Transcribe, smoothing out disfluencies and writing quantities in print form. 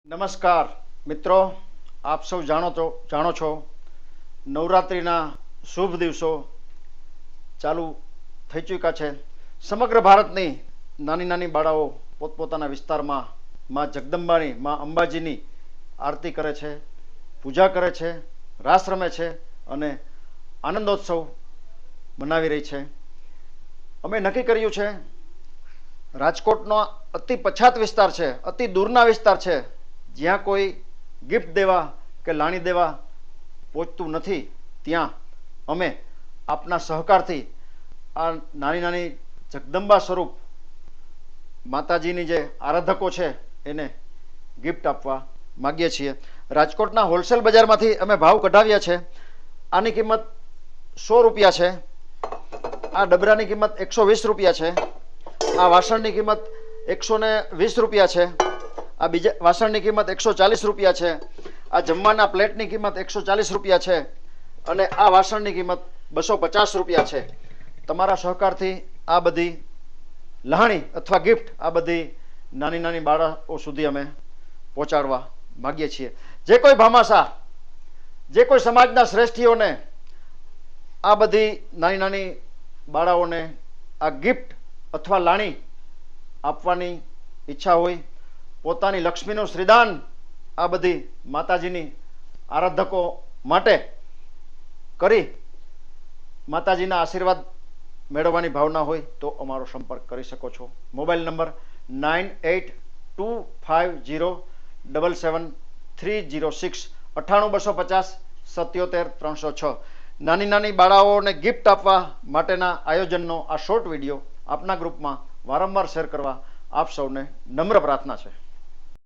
નમસ્કાર મિત્રો, આપ સૌ જાણો છો નવરાત્રિના શુભ દિવસો ચાલુ થઈ ચૂક્યા છે. સમગ્ર ભારતની નાની નાની બાળાઓ પોતપોતાના વિસ્તારમાં માં જગદંબાની, માં અંબાજીની આરતી કરે છે, પૂજા કરે છે, રાસ રમે છે અને આનંદોત્સવ મનાવી રહી છે. અમે નક્કી કર્યું છે, રાજકોટનો અતિ પછાત વિસ્તાર છે, અતિ દૂરના વિસ્તાર છે, જ્યાં કોઈ ગિફ્ટ દેવા કે લાણી દેવા પહોંચતું નથી, ત્યાં અમે આપના સહકારથી આ નાની નાની જગદંબા સ્વરૂપ માતાજીની જે આરાધકો છે એને ગિફ્ટ આપવા માગીએ છીએ. રાજકોટના હોલસેલ બજારમાંથી અમે ભાવ કઢાવ્યા છે. આની કિંમત 100 રૂપિયા છે. આ ડબરાની કિંમત 120 રૂપિયા છે. આ વાસણની કિંમત 120 રૂપિયા છે. આ બીજા વાસણની કિંમત 140 રૂપિયા છે. આ જમવાના પ્લેટની કિંમત 140 રૂપિયા છે અને આ વાસણની કિંમત 250 રૂપિયા છે. તમારા સહકારથી આ બધી લહાણી અથવા ગિફ્ટ આ બધી નાની નાની બાળાઓ સુધી અમે પહોંચાડવા માગીએ છીએ. જે કોઈ ભામાશા, જે કોઈ સમાજના શ્રેષ્ઠીઓને આ બધી નાની નાની બાળાઓને આ ગિફ્ટ અથવા લાણી આપવાની ઈચ્છા હોય, પોતાની લક્ષ્મીનું શ્રીદાન આ બધી માતાજીની આરાધકો માટે કરી માતાજીના આશીર્વાદ મેળવવાની ભાવના હોય તો અમારો સંપર્ક કરી શકો છો. Mobile number 9825077306 98250 77306. નાની નાની બાળાઓને ગિફ્ટ આપવા માટેના આયોજનનો આ શોર્ટ વિડીયો આપના ગ્રુપમાં વારંવાર શેર કરવા આપ સૌને નમ્ર પ્રાર્થના છે.